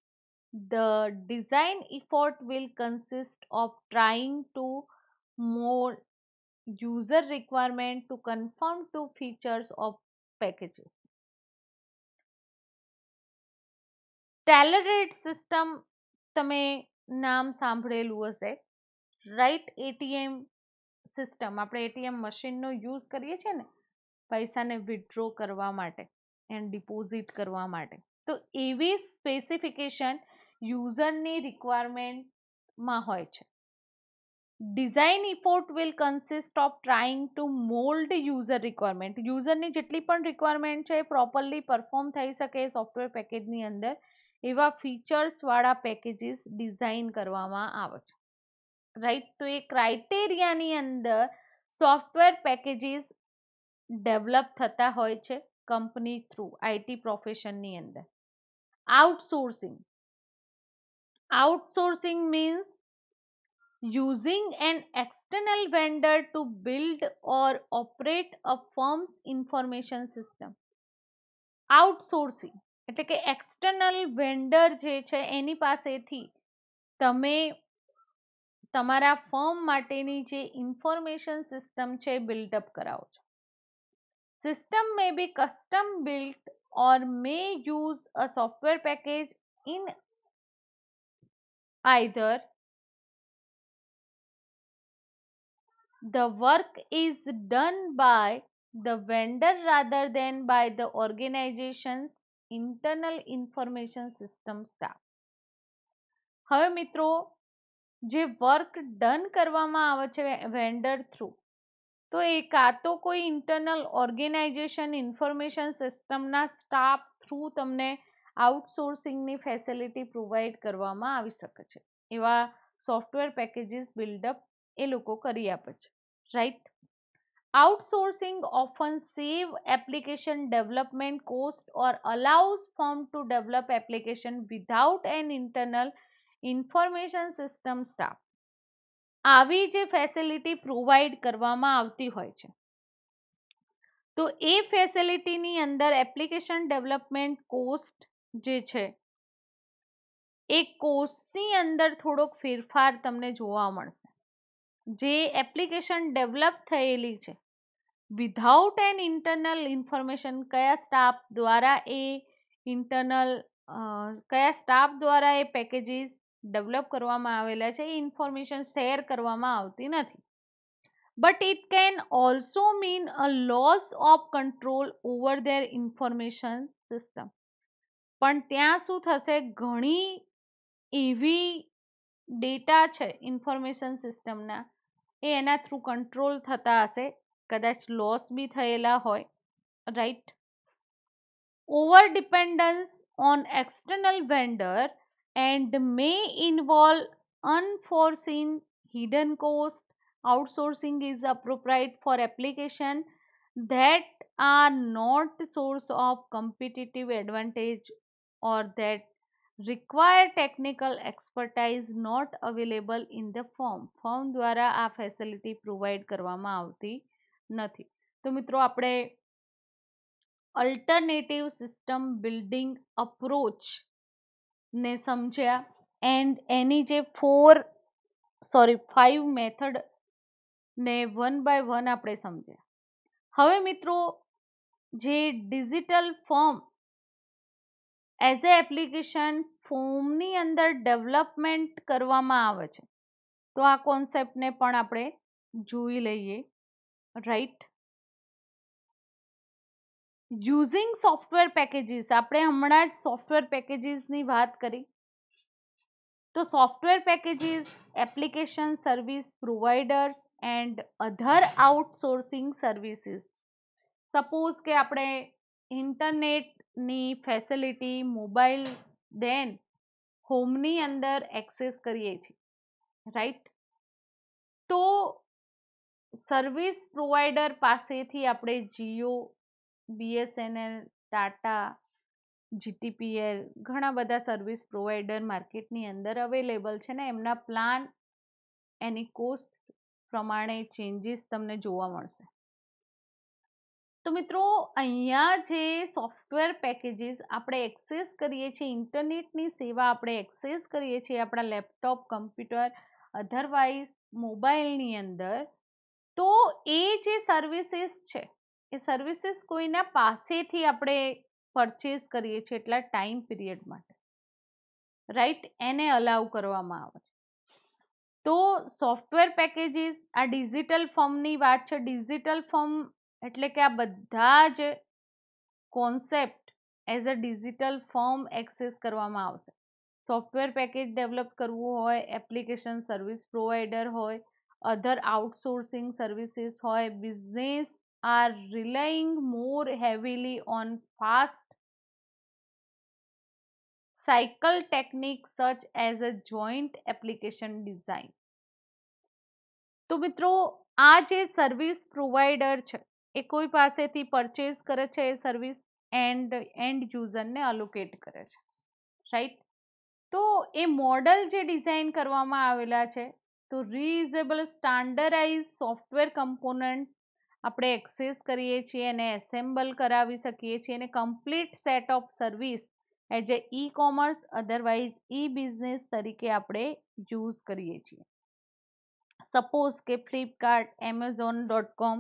Speaker 1: the design effort will consist of trying to mold user requirement to conform to features of packages. Tailored system તમે નામ સાંભળેલું હશે, right. ATM system, આપણે ATM મશીનનો use કરીએ છીએ ને પૈસાને વિથડ્રો કરવા માટે એન્ડ ડિપોઝિટ કરવા માટે, તો એવી સ્પેસિફિકેશન યુઝરની રિક્વાયરમેન્ટમાં હોય છે. Design effort will consist of trying to mould user requirement, યુઝરની જેટલી પણ રિક્વાયરમેન્ટ છે એ પ્રોપરલી પરફોર્મ થઈ શકે સોફ્ટવેર પેકેજની અંદર, એવા ફીચર્સ વાળા પેકેજીસ ડિઝાઇન કરવામાં આવે છે, રાઈટ. તો એ ક્રાઇટેરિયાની અંદર સોફ્ટવેર પેકેજીસ ડેવલપ થતા હોય છે કંપની થ્રુ આઈટી પ્રોફેશનની અંદર. Outsourcing, outsourcing means using an external vendor to build or operate a firm's information system. Outsourcing એટલે કે એક્સટર્નલ વેન્ડર જે છે એની પાસેથી તમે તમારા ફર્મ માટેની જે ઇન્ફોર્મેશન સિસ્ટમ છે બિલ્ડઅપ કરાવો છો. System may be custom built or may use a software package in either the work is done by the vendor rather than by the organization's internal information system staff. હવે મિત્રો, જે work done કરવામાં આવે છે vendor through, તો એ કાં તો કોઈ ઇન્ટરનલ ઓર્ગેનાઇઝેશન ઇન્ફોર્મેશન સિસ્ટમના સ્ટાફ થ્રુ તમને આઉટસોર્સિંગની ફેસિલિટી પ્રોવાઈડ કરવામાં આવી શકે છે. એવા સોફ્ટવેર પેકેજીસ બિલ્ડઅપ એ લોકો કરી આપે છે, right. Outsourcing often save application development cost or allows firm to develop application without an internal information system staff. આવી જે ફેસિલિટી પ્રોવાઈડ કરવામાં આવતી હોય છે તો એ ફેસિલિટીની અંદર એપ્લિકેશન ડેવલપમેન્ટ કોસ્ટ જે છે એ કોસ્ટની અંદર થોડોક ફેરફાર તમને જોવા મળશે. જે એપ્લિકેશન ડેવલપ થયેલી છે વિધાઉટ એન ઇન્ટરનલ ઇન્ફોર્મેશન, કયા સ્ટાફ દ્વારા એ પેકેજીસ ડેવલપ કરવામાં આવેલા છે એ ઇન્ફોર્મેશન શેર કરવામાં આવતી નથી. But it can also mean a loss of control over there information system. પણ ત્યાં શું થશે, ઘણી એવી ડેટા છે ઇન્ફોર્મેશન સિસ્ટમના એ એના થ્રુ કંટ્રોલ થતા હશે, કદાચ લોસ બી થયેલા હોય, right. Over dependence on external vendor and May involve unforeseen hidden cost. Outsourcing is appropriate for application that are not source of competitive advantage or that require technical expertise not available in the firm. Firm દ્વારા આ facility provide કરવામાં આવતી નથી. તો મિત્રો આપણે alternative system building approach ને સમજ્યા એન્ડ એની જે 5 મેથડ ને 1 બાય 1 આપણે સમજ્યા. હવે મિત્રો જે digital form as a application ફોર્મની અંદર ડેવલપમેન્ટ કરવામાં આવે છે તો આ કોન્સેપ્ટને પણ આપણે જોઈ લઈએ, રાઈટ. યુઝિંગ સોફ્ટવેર પેકેજીસ, આપણે હમણાં જ સોફ્ટવેર પેકેજીસની વાત કરી. તો software packages application service provider and other outsourcing services. Suppose કે આપણે ઇન્ટરનેટની ફેસિલિટી મોબાઈલ દેન હોમની અંદર એક્સેસ કરીએ છીએ, રાઈટ. તો સર્વિસ પ્રોવાઈડર પાસેથી આપણે જીઓ, બીએસએનએલ, ટાટા, જીટીપીએલ ઘણા બધા સર્વિસ પ્રોવાઈડર માર્કેટની અંદર અવેલેબલ છે ને એમના પ્લાન એની કોસ્ટ પ્રમાણે ચેન્જીસ તમને જોવા મળશે. તો મિત્રો અહીંયા જે સોફ્ટવેર પેકેજીસ આપણે એક્સેસ કરીએ છીએ, ઇન્ટરનેટની સેવા આપણે એક્સેસ કરીએ છીએ આપણા લેપટોપ, કમ્પ્યુટર, અધરવાઇઝ મોબાઈલની અંદર, તો એ જે સર્વિસીસ છે એ સર્વિસીસ કોઈના પાસેથી આપણે પરચેસ કરીએ છીએ એટલા ટાઈમ પીરિયડ માટે, રાઈટ, એને અલાઉ કરવામાં આવે છે. તો સોફ્ટવેર પેકેજીસ આ ડિજિટલ ફોર્મની વાત છે. ડિજિટલ ફોર્મ એટલે કે આ બધા જ concept as a digital form access કરવામાં આવશે. સોફ્ટવેર પેકેજ ડેવલપ કરવું હોય, એપ્લિકેશન સર્વિસ પ્રોવાઈડર હોય, અધર આઉટસોર્સિંગ સર્વિસીસ હોય, business are relying more heavily on fast cycle techniques such as a joint application design. તો મિત્રો આ જે સર્વિસ પ્રોવાઈડર છે એ કોઈ પાસેથી પરચેસ કરે છે એ સર્વિસ એન્ડ યુઝરને અલોકેટ કરે છે, રાઈટ. તો એ મોડલ જે ડિઝાઇન કરવામાં આવેલા છે તો રીયુઝેબલ સ્ટાન્ડર્ડાઇઝ સોફ્ટવેર કમ્પોનન્ટ આપણે એક્સેસ કરીએ છીએ અને એસેમ્બલ કરાવી શકીએ છીએ અને complete set of service as a e commerce otherwise E business તરીકે આપણે યુઝ કરીએ છીએ. સપોઝ કે ફ્લિપકાર્ટ, એમેઝોન.com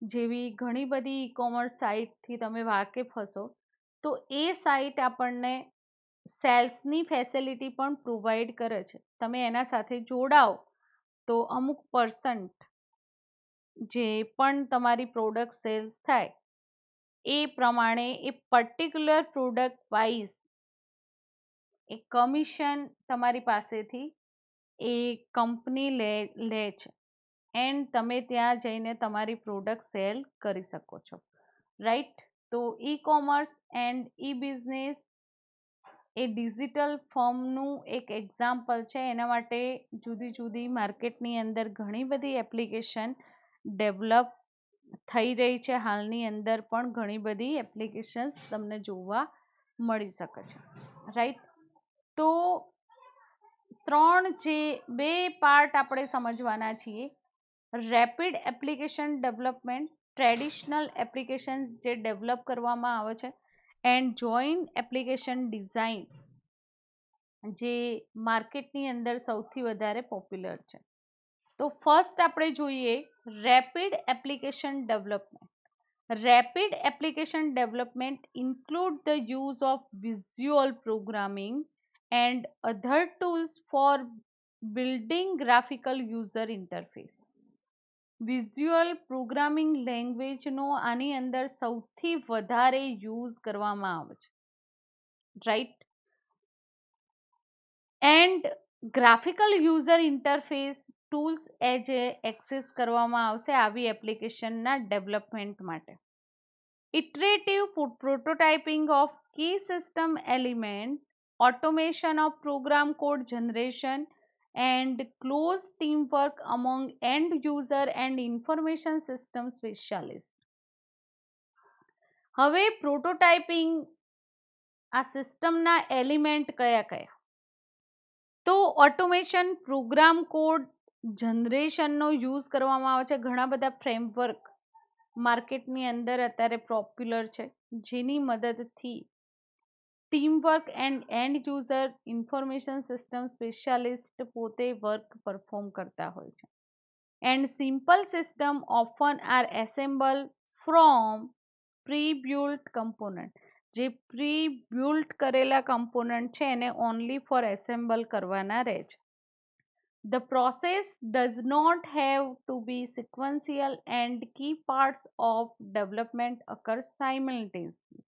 Speaker 1: જેવી ઘણી બધી ઈ કોમર્સ સાઇટથી તમે વાકેફ હશો, તો એ સાઇટ આપણને સેલ્સની ફેસિલિટી પણ પ્રોવાઈડ કરે છે. તમે એના સાથે જોડાઓ તો અમુક % જે પણ તમારી પ્રોડક્ટ સેલ્સ થાય એ પ્રમાણે એ પર્ટિક્યુલર પ્રોડક્ટ વાઇઝ એ કમિશન તમારી પાસેથી એ કંપની લે છે એન્ડ તમે ત્યાં જઈને તમારી પ્રોડક્ટ સેલ કરી શકો છો, રાઈટ. તો e commerce and e business એ ડિજિટલ ફોર્મનું એક એક્ઝામ્પલ છે. એના માટે જુદી જુદી માર્કેટની અંદર ઘણી બધી એપ્લિકેશન ડેવલપ થઈ રહી છે હાલની અંદર પણ ઘણી બધી એપ્લિકેશન્સ તમને જોવા મળી શકે છે, રાઈટ. તો બે પાર્ટ આપણે સમજવાના છીએ. Rapid application development, traditional application જે ડેવલપ કરવામાં આવે છે, એન્ડ જોઈન્ટ એપ્લિકેશન ડિઝાઇન જે માર્કેટની અંદર સૌથી વધારે પોપ્યુલર છે. તો ફર્સ્ટ આપણે જોઈએ rapid application development. Rapid application development include the use of visual programming and other tools for building graphical user interface. Visual programming લેંગ્વેજનો આની અંદર સૌથી વધારે યુઝ કરવામાં આવે છે, right. And graphical user interface tools એજ એક્સેસ કરવામાં આવશે આવી એપ્લિકેશનના ડેવલપમેન્ટ માટે. Iterative prototyping of key system element, automation of program code generation, and close teamwork among end user and information system specialist. હવે પ્રોટોટાઇપિંગ આ સિસ્ટમના એલિમેન્ટ કયા કયા? તો ઓટોમેશન, પ્રોગ્રામ કોડ જનરેશનનો યુઝ કરવામાં આવે છે. ઘણા બધા ફ્રેમવર્ક માર્કેટની અંદર અત્યારે પોપ્યુલર છે, જેની મદદથી teamwork end user information system specialist પોતે વર્ક પરફોર્મ કરતા હોય છે. End simple system often are assembled from pre built component. જે પ્રી બિલ્ટ કરેલા કમ્પોનન્ટ છે એને ઓનલી ફોર એસેમ્બલ કરવાના રહે છે. The process does not have to be sequential and key parts of development occur simultaneously.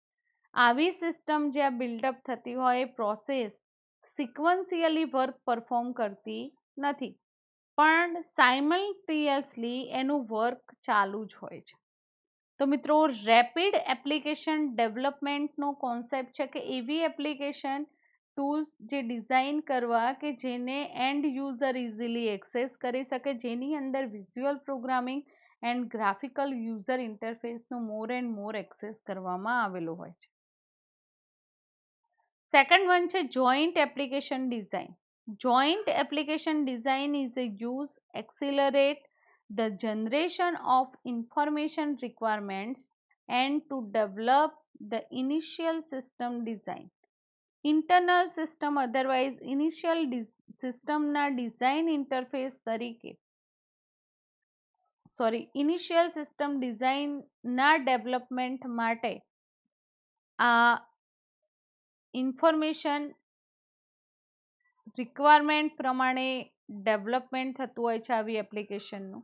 Speaker 1: આવી system જ્યાં build-up થતી હોય એ પ્રોસેસ સિક્વન્શિયલી વર્ક પરફોર્મ કરતી નથી, પણ સાયમલ્ટેનિયસલી એનું વર્ક ચાલુ જ હોય છે. તો મિત્રો, રેપિડ એપ્લિકેશન ડેવલપમેન્ટનો કોન્સેપ્ટ છે કે એવી એપ્લિકેશન ટૂલ્સ જે ડિઝાઇન કરવા કે જેને એન્ડ યુઝર ઇઝીલી એક્સેસ કરી શકે, જેની અંદર visual programming and graphical user ઇન્ટરફેસનું મોર એન્ડ મોર એક્સેસ કરવામાં આવેલું હોય છે. સેકન્ડ વન છે joint application design. Joint application design is a use accelerate the generation of information requirements and to develop the initial system design. Internal system otherwise initial સિસ્ટમના design interface તરીકે initial system ડિઝાઇનના development માટે આ information requirement પ્રમાણે development થતું હોય છે આવી એપ્લિકેશનનું.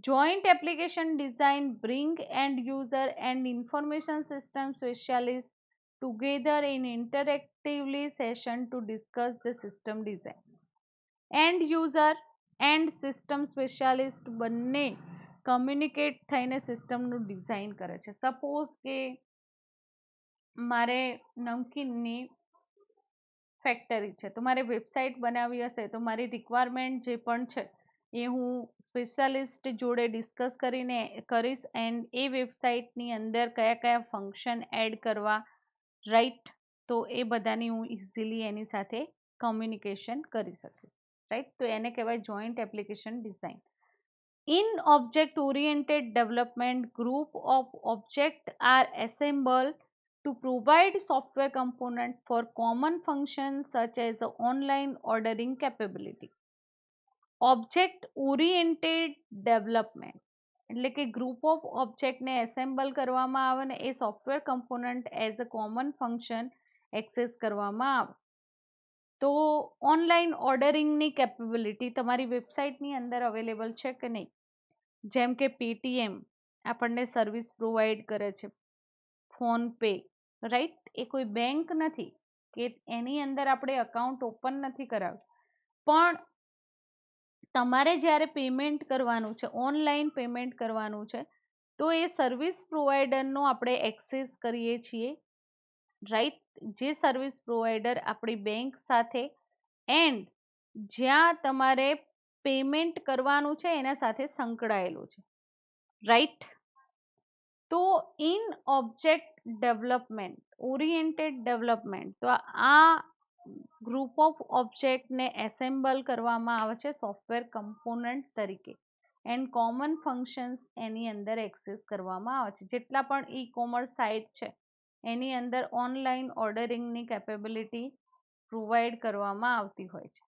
Speaker 1: Joint application design bring end user and information system specialist together in interactively session to discuss the system design. End user and system specialist બંને કમ્યુનિકેટ થઈને સિસ્ટમનું ડિઝાઇન કરે છે. સપોઝ કે મારે નમકીનની ફેક્ટરી છે, તો મારે વેબસાઇટ બનાવવી હશે, તો મારી રિક્વાયરમેન્ટ જે પણ છે એ હું સ્પેશિયાલિસ્ટ જોડે ડિસ્કસ કરીને કરીશ. એન્ડ એ વેબસાઇટની અંદર કયા કયા ફંક્શન એડ કરવા, રાઈટ, તો એ બધાની હું ઇઝીલી એની સાથે કમ્યુનિકેશન કરી શકીશ, રાઈટ. તો એને કહેવાય joint application design. In object oriented development, group of object are assemble to provide software component for common functions such as the online ordering capability. Object oriented development એટલે કે group of ઓબ્જેક્ટને assemble કરવામાં આવે ને એ software component as a common function access કરવામાં આવે. તો ઓનલાઈન ઓર્ડરિંગની કેપેબિલિટી તમારી વેબસાઇટની અંદર અવેલેબલ છે કે નહીં? જેમ કે પેટીએમ આપણને સર્વિસ પ્રોવાઈડ કરે છે, ફોનપે, રાઈટ, એ કોઈ બેંક નથી કે એની અંદર આપણે અકાઉન્ટ ઓપન નથી કરાવ્યું, પણ તમારે જ્યારે પેમેન્ટ કરવાનું છે, ઓનલાઈન પેમેન્ટ કરવાનું છે, તો એ સર્વિસ પ્રોવાઈડરનો આપણે એક્સેસ કરીએ છીએ, રાઈટ. જે સર્વિસ પ્રોવાઈડર આપણી બેંક સાથે એન્ડ જ્યાં તમારે પેમેન્ટ કરવાનું છે એના સાથે સંકળાયેલું છે. રાઈટ. તો in object development oriented development, તો આ ગ્રુપ ઓફ ઓબ્જેક્ટને એસેમ્બલ કરવામાં આવે છે સોફ્ટવેર કમ્પોનન્ટ તરીકે, એન્ડ કોમન ફંક્શન્સ એની અંદર એક્સેસ કરવામાં આવે છે. જેટલા પણ ઈ કોમર્સ સાઇટ છે એની અંદર ઓનલાઈન ઓર્ડરિંગની કેપેબિલિટી પ્રોવાઈડ કરવામાં આવતી હોય છે.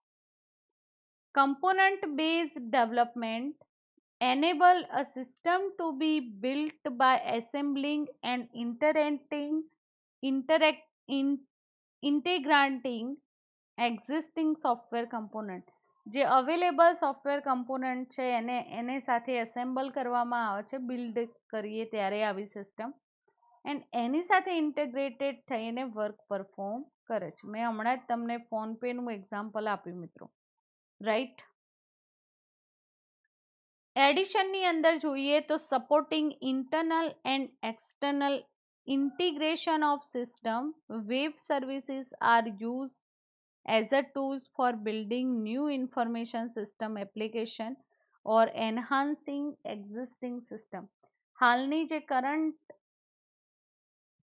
Speaker 1: Component base development enable a system to be built by assembling and interact, in, integrating existing software component. જે અવેલેબલ સોફ્ટવેર કમ્પોનન્ટ છે એને સાથે એસેમ્બલ કરવામાં આવે છે બિલ્ડ કરીએ ત્યારે આવી સિસ્ટમ, એન્ડ એની સાથે ઇન્ટેગ્રેટેડ થઈને વર્ક પરફોર્મ કરે છે. મેં હમણાં જ તમને ફોનપેનું એક્ઝામ્પલ આપ્યું મિત્રો, રાઈટ. એડિશનની અંદર જોઈએ તો supporting internal and external integration of system web services are used as a tools for building new information system application or enhancing existing system. હાલની જે કરંટ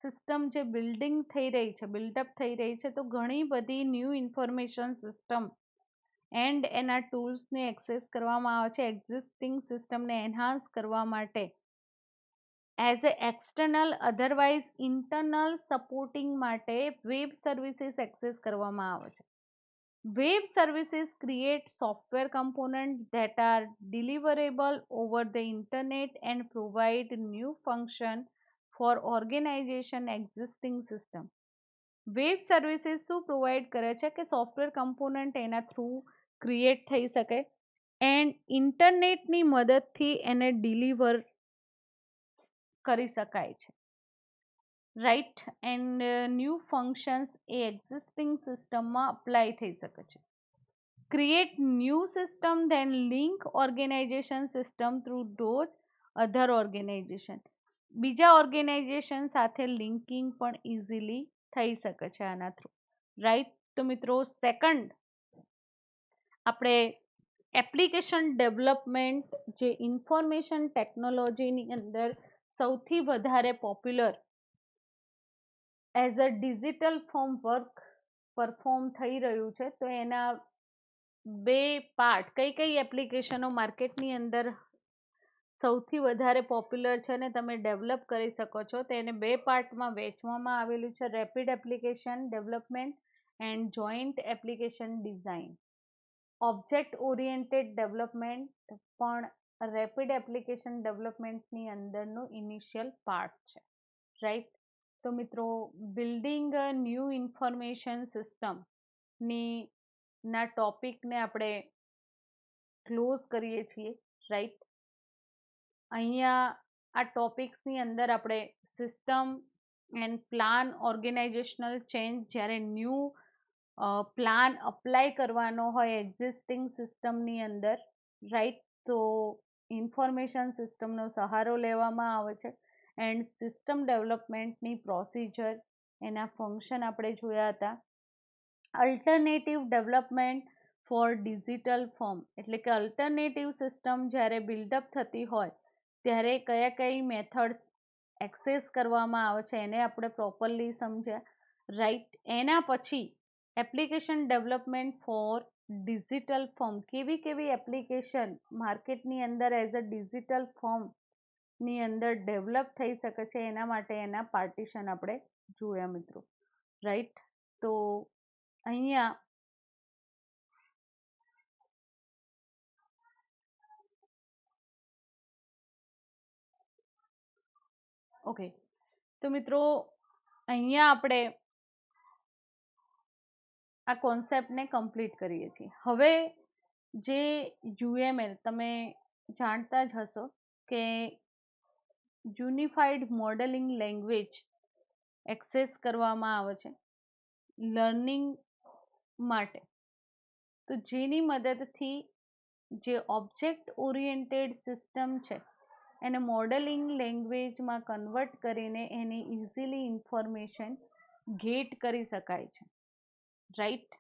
Speaker 1: સિસ્ટમ જે બિલ્ડિંગ થઈ રહી છે, બિલ્ડઅપ થઈ રહી છે, તો ઘણી બધી ન્યૂ ઇન્ફોર્મેશન સિસ્ટમ એન્ડ એના ટૂલ્સને એક્સેસ કરવામાં આવે છે એક્ઝિસ્ટિંગ સિસ્ટમને એન્હાન્સ કરવા માટે as a external otherwise internal supporting માટે વેબ સર્વિસીસ એક્સેસ કરવામાં આવે છે. Web services create software component that are deliverable over the internet and provide new function for organization existing system. Web services શું provide કરે છે કે software component એના through create થઈ શકે એન્ડ ઇન્ટરનેટની મદદથી એને ડિલિવર કરી શકાય છે, રાઈટ. એન્ડ ન્યૂ ફંક્શન્સ એ એક્ઝિસ્ટિંગ સિસ્ટમમાં અપ્લાય થઈ શકે છે. Create new system then link organization system through those other organization. બીજા ઓર્ગેનાઇઝેશન સાથે લિંકિંગ પણ ઇઝીલી થઈ શકે છે આના થ્રુ, રાઈટ. તો મિત્રો સેકન્ડ આપણે એપ્લિકેશન ડેવલપમેન્ટ જે ઇન્ફોર્મેશન ટેકનોલોજીની અંદર સૌથી વધારે popular as a digital form work perform થઈ રહ્યું છે, તો એના બે પાર્ટ કઈ કઈ એપ્લિકેશનો માર્કેટની અંદર સૌથી વધારે પોપ્યુલર છે ને તમે ડેવલપ કરી શકો છો, તેને બે પાર્ટમાં વહેંચવામાં આવેલું છે, rapid application development and joint application design. Object oriented development પણ રેપિડ એપ્લિકેશન ડેવલપમેન્ટની અંદરનું ઇનિશિયલ પાર્ટ છે, રાઈટ. તો મિત્રો બિલ્ડિંગ અ ન્યૂ ઇન્ફોર્મેશન સિસ્ટમની ના ટોપિકને આપણે ક્લોઝ કરીએ છીએ, રાઈટ. અહીંયા આ ટોપિક્સની અંદર આપણે system and plan organisational change, જ્યારે ન્યૂ પ્લાન અપ્લાય કરવાનો હોય એક્ઝિસ્ટિંગ સિસ્ટમની અંદર, રાઈટ, તો ઇન્ફોર્મેશન સિસ્ટમનો સહારો લેવામાં આવે છે એન્ડ સિસ્ટમ ડેવલપમેન્ટની પ્રોસિજર એના ફંક્શન આપણે જોયા હતા. Alternative development four digital form, એટલે કે અલ્ટરનેટિવ સિસ્ટમ જ્યારે બિલ્ડઅપ થતી હોય ત્યારે કયા કઈ મેથડ્સ એક્સેસ કરવામાં આવે છે એને આપણે પ્રોપરલી સમજ્યા, રાઈટ. એના પછી application development four digital form, કેવી કેવી એપ્લિકેશન માર્કેટની અંદર એઝ અ ડિજિટલ ફોર્મની અંદર ડેવલપ થઈ શકે છે એના માટે એના પાર્ટીશન આપણે જોયા મિત્રો, રાઈટ. તો અહીંયા ઓકે, તો મિત્રો અહીંયા આપણે આ કોન્સેપ્ટને કમ્પ્લીટ કરીએ છીએ. હવે જે યુએમએલ તમે જાણતા જ હશો કે યુનિફાઈડ મોડેલિંગ લેંગ્વેજ એક્સેસ કરવામાં આવે છે લર્નિંગ માટે, તો જેની મદદથી જે ઓબ્જેક્ટ ઓરિએન્ટેડ સિસ્ટમ છે એને મોડેલિંગ લેંગ્વેજમાં કન્વર્ટ કરીને એની ઇઝીલી ઇન્ફોર્મેશન ગેટ કરી શકાય છે, રાઈટ.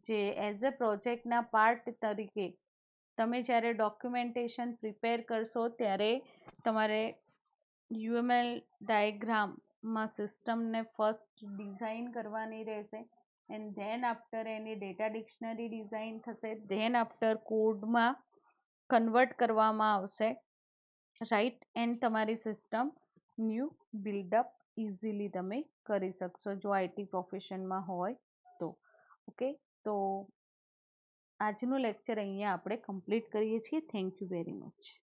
Speaker 1: જે એઝ અ પ્રોજેક્ટના પાર્ટ તરીકે તમે જ્યારે ડોક્યુમેન્ટેશન પ્રિપેર કરશો ત્યારે તમારે યુએમએલ ડાયાગ્રામમાં સિસ્ટમને ફર્સ્ટ ડિઝાઇન કરવાની રહેશે and then after any data dictionary design થશે, ધેન આફ્ટર કોડમાં કન્વર્ટ કરવામાં આવશે, રાઈટ. એન્ડ તમારી સિસ્ટમ ન્યૂ બિલ્ડઅપ ઇઝીલી તમે કરી શકશો જો આઈટી પ્રોફેશનમાં હોય તો. ઓકે, તો આજનું લેક્ચર અહીંયા આપણે કમ્પ્લીટ કરીએ છીએ. Thank you very much.